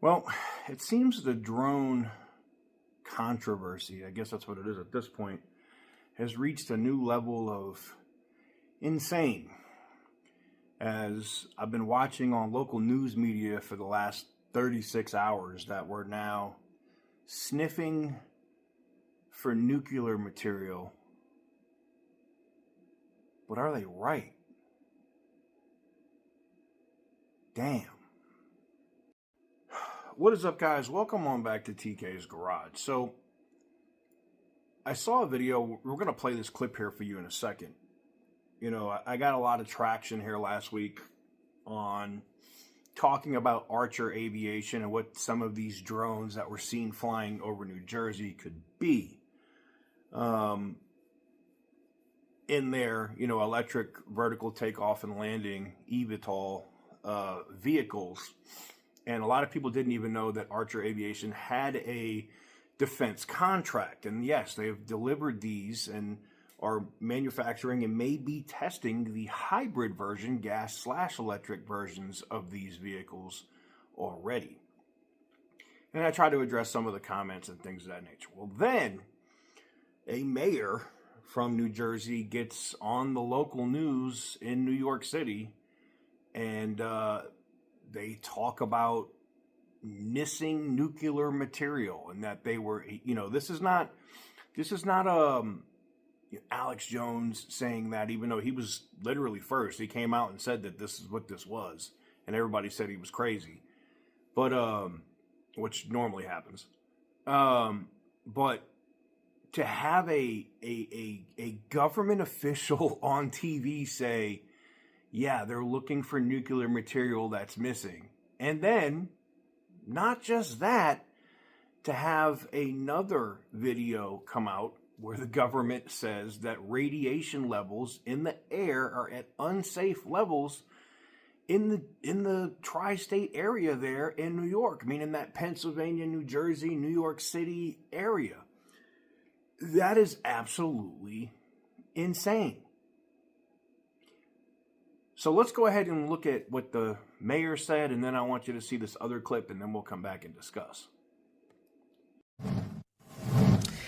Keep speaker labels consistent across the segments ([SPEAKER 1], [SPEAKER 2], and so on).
[SPEAKER 1] Well, it seems the drone controversy, I guess that's what it is at this point, has reached a new level of insane. As I've been watching on local news media for the last 36 hours that we're now sniffing for nuclear material. But are they right? Damn. What is up, guys? Welcome on back to TK's Garage. So, I saw a video. We're going to play this clip here for you in a second. You know, I got a lot of traction here last week on talking about Archer Aviation and what some of these drones that were seen flying over New Jersey could be. In their, electric vertical takeoff and landing, eVTOL vehicles. And a lot of people didn't even know that Archer Aviation had a defense contract. And yes, they have delivered these and are manufacturing and may be testing the hybrid version, gas/electric versions of these vehicles already. And I try to address some of the comments and things of that nature. Well, then a mayor from New Jersey gets on the local news in New York City, and they talk about missing nuclear material, and that they were, this is not Alex Jones saying that, even though he was literally first. He came out and said that this is what this was, and everybody said he was crazy, but which normally happens. But to have a government official on TV say, yeah, they're looking for nuclear material that's missing. And then, not just that, to have another video come out where the government says that radiation levels in the air are at unsafe levels in the tri-state area there in New York, meaning that Pennsylvania, New Jersey, New York City area. That is absolutely insane. So let's go ahead and look at what the mayor said, and then I want you to see this other clip, and then we'll come back and discuss.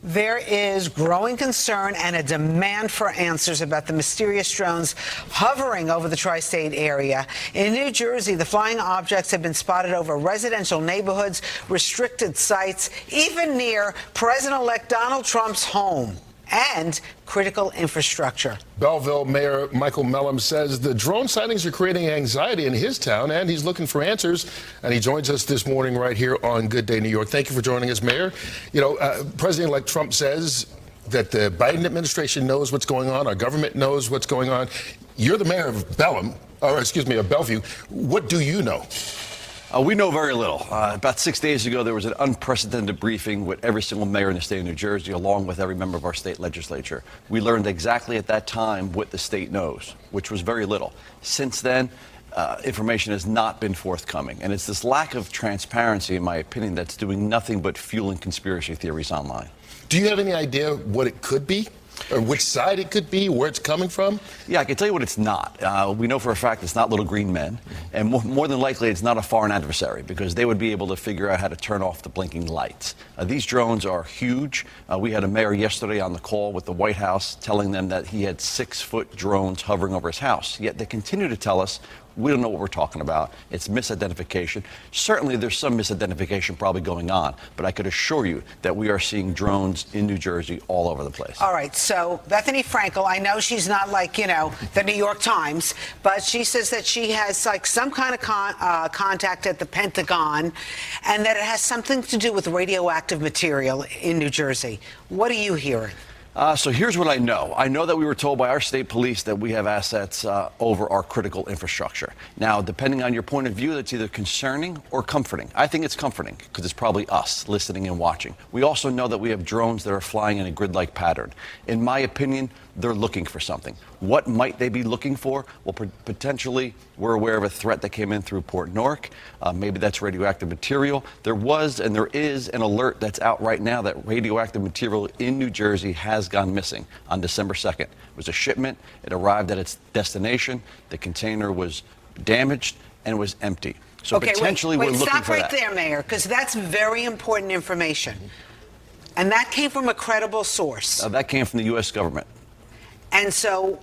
[SPEAKER 2] There is growing concern and a demand for answers about the mysterious drones hovering over the tri-state area. In New Jersey, the flying objects have been spotted over residential neighborhoods, restricted sites, even near President-elect Donald Trump's home and critical infrastructure.
[SPEAKER 3] Belleville Mayor Michael Melham says the drone sightings are creating anxiety in his town, and he's looking for answers. And he joins us this morning right here on Good Day New York. Thank you for joining us, Mayor. President-elect Trump says that the Biden administration knows what's going on. Our government knows what's going on. You're the mayor of Bellevue. What do you know?
[SPEAKER 4] We know very little. About 6 days ago, there was an unprecedented briefing with every single mayor in the state of New Jersey, along with every member of our state legislature. We learned exactly at that time what the state knows, which was very little. Since then, information has not been forthcoming. And it's this lack of transparency, in my opinion, that's doing nothing but fueling conspiracy theories online.
[SPEAKER 3] Do you have any idea what it could be? Or which side it could be, where it's coming from?
[SPEAKER 4] Yeah, I can tell you what it's not. We know for a fact it's not little green men. And more than likely, it's not a foreign adversary, because they would be able to figure out how to turn off the blinking lights. These drones are huge. We had a mayor yesterday on the call with the White House telling them that he had 6-foot drones hovering over his house. Yet they continue to tell us, we don't know what we're talking about. It's misidentification. Certainly, there's some misidentification probably going on, but I could assure you that we are seeing drones in New Jersey all over the place.
[SPEAKER 2] All right, so Bethany Frankel, I know she's not like, the New York Times, but she says that she has like some kind of contact at the Pentagon, and that it has something to do with radioactive material in New Jersey. What are you hearing?
[SPEAKER 4] So here's what I know. I know that we were told by our state police that we have assets over our critical infrastructure. Now, depending on your point of view, that's either concerning or comforting. I think it's comforting because it's probably us listening and watching. We also know that we have drones that are flying in a grid-like pattern. In my opinion, they're looking for something. What might they be looking for? Well, potentially, we're aware of a threat that came in through Port Newark. Maybe that's radioactive material. There was and there is an alert that's out right now that radioactive material in New Jersey has gone missing on December 2nd. It was a shipment. It arrived at its destination. The container was damaged and was empty. So potentially we're looking
[SPEAKER 2] stop
[SPEAKER 4] for
[SPEAKER 2] right
[SPEAKER 4] that.
[SPEAKER 2] there, Mayor, because that's very important information. And that came from a credible source.
[SPEAKER 4] That came from the U.S. government.
[SPEAKER 2] And so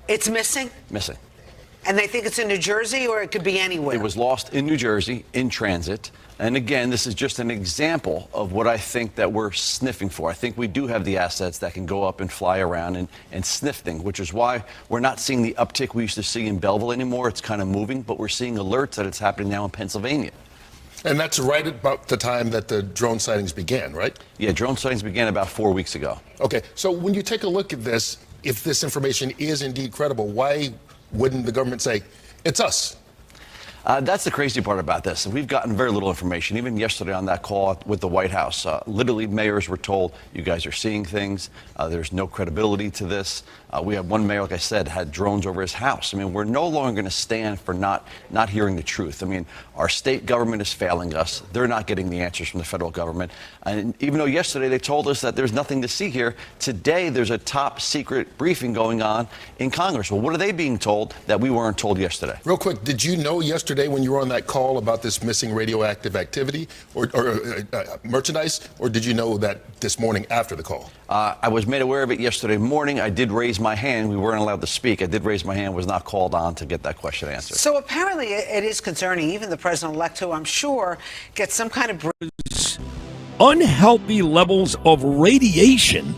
[SPEAKER 2] it's missing?
[SPEAKER 4] Missing.
[SPEAKER 2] And they think it's in New Jersey, or it could be anywhere?
[SPEAKER 4] It was lost in New Jersey in transit. And again, this is just an example of what I think that we're sniffing for. I think we do have the assets that can go up and fly around and sniff things, which is why we're not seeing the uptick we used to see in Belleville anymore. It's kind of moving, but we're seeing alerts that it's happening now in Pennsylvania.
[SPEAKER 3] And that's right about the time that the drone sightings began, right?
[SPEAKER 4] Yeah, drone sightings began about 4 weeks ago.
[SPEAKER 3] Okay, so when you take a look at this, if this information is indeed credible, why wouldn't the government say, it's us?
[SPEAKER 4] That's the crazy part about this. We've gotten very little information. Even yesterday on that call with the White House, literally mayors were told, you guys are seeing things. There's no credibility to this. We have one mayor, like I said, had drones over his house. I mean, we're no longer going to stand for not hearing the truth. I mean, our state government is failing us. They're not getting the answers from the federal government. And even though yesterday they told us that there's nothing to see here, today there's a top secret briefing going on in Congress. Well, what are they being told that we weren't told yesterday?
[SPEAKER 3] Real quick, did you know yesterday when you were on that call about this missing radioactive activity or merchandise, or did you know that this morning after the call?
[SPEAKER 4] I was made aware of it yesterday morning. I did raise my hand. We weren't allowed to speak. I did raise my hand, was not called on to get that question answered.
[SPEAKER 2] So apparently it is concerning. Even the president-elect, who I'm sure gets some kind of...
[SPEAKER 5] Unhealthy levels of radiation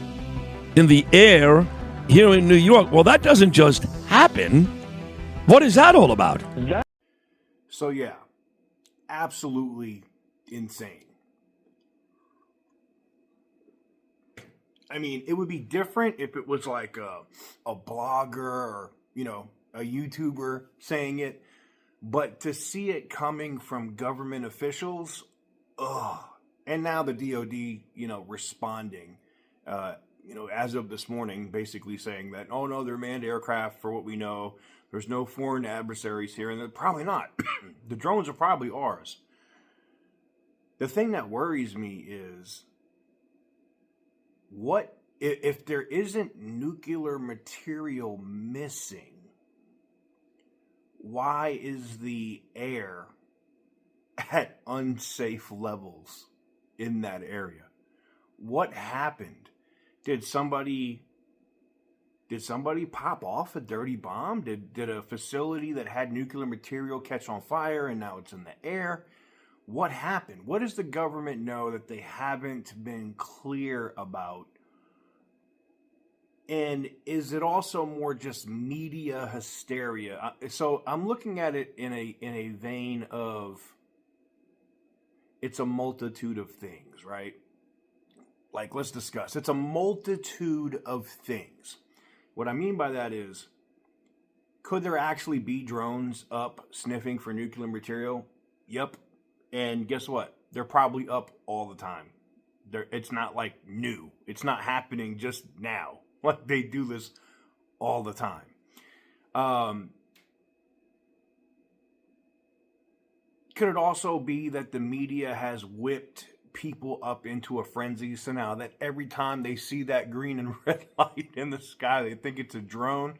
[SPEAKER 5] in the air here in New York. Well, that doesn't just happen. What is that all about?
[SPEAKER 1] So yeah, absolutely insane. I mean, it would be different if it was like a blogger or, a YouTuber saying it. But to see it coming from government officials, and now the DOD, responding, as of this morning, basically saying that, oh no, they're manned aircraft for what we know. There's no foreign adversaries here, and they're probably not. The drones are probably ours. The thing that worries me is, what if there isn't nuclear material missing? Why is the air at unsafe levels in that area? What happened? Did somebody pop off a dirty bomb? Did a facility that had nuclear material catch on fire and now it's in the air? What happened? What does the government know that they haven't been clear about? And is it also more just media hysteria? So I'm looking at it in a vein of, it's a multitude of things, right? Like, let's discuss. It's a multitude of things. What I mean by that is, could there actually be drones up sniffing for nuclear material? Yep. And guess what? They're probably up all the time. It's not like new. It's not happening just now. Like, they do this all the time. Could it also be that the media has whipped people up into a frenzy? So now that every time they see that green and red light in the sky, they think it's a drone.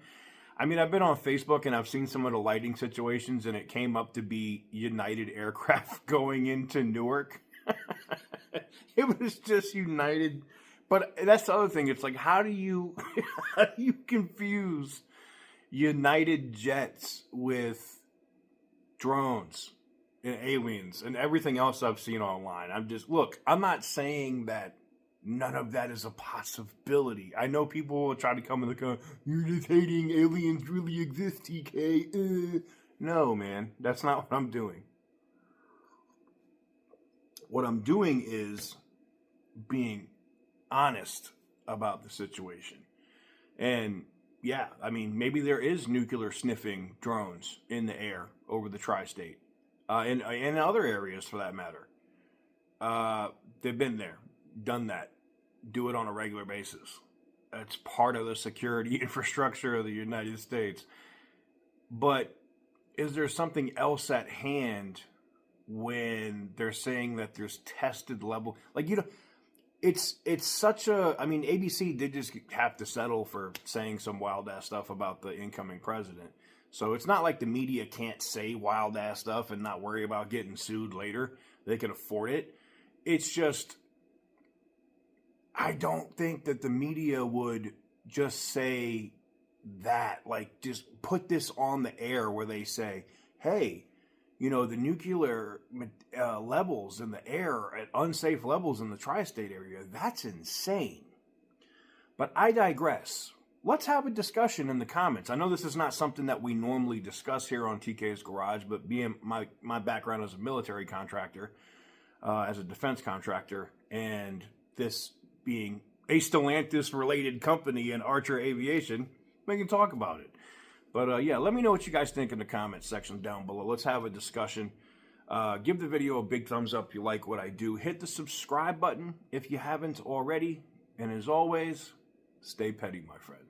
[SPEAKER 1] I mean, I've been on Facebook and I've seen some of the lighting situations, and it came up to be United aircraft going into Newark. It was just United. But that's the other thing. It's like, how do you confuse United jets with drones and aliens and everything else I've seen online? I'm not saying that none of that is a possibility. I know people will try to come in the comment, you're just hating aliens really exist, TK. No, man, that's not what I'm doing. What I'm doing is being honest about the situation. And yeah, I mean, maybe there is nuclear sniffing drones in the air over the tri-state, and other areas for that matter. They've been there, done that, do it on a regular basis. That's part of the security infrastructure of the United States. But is there something else at hand when they're saying that there's tested level? Like, it's such a, I mean, ABC did just have to settle for saying some wild ass stuff about the incoming president. So it's not like the media can't say wild ass stuff and not worry about getting sued later. They can afford it. It's just, I don't think that the media would just say that, like just put this on the air where they say, hey, you know, the nuclear levels in the air at unsafe levels in the tri-state area, that's insane. But I digress. Let's have a discussion in the comments. I know this is not something that we normally discuss here on TK's Garage, but being my background as a military contractor, as a defense contractor, and this being a Stellantis-related company in Archer Aviation, we can talk about it. But yeah, let me know what you guys think in the comments section down below. Let's have a discussion. Give the video a big thumbs up if you like what I do. Hit the subscribe button if you haven't already. And as always, stay petty, my friends.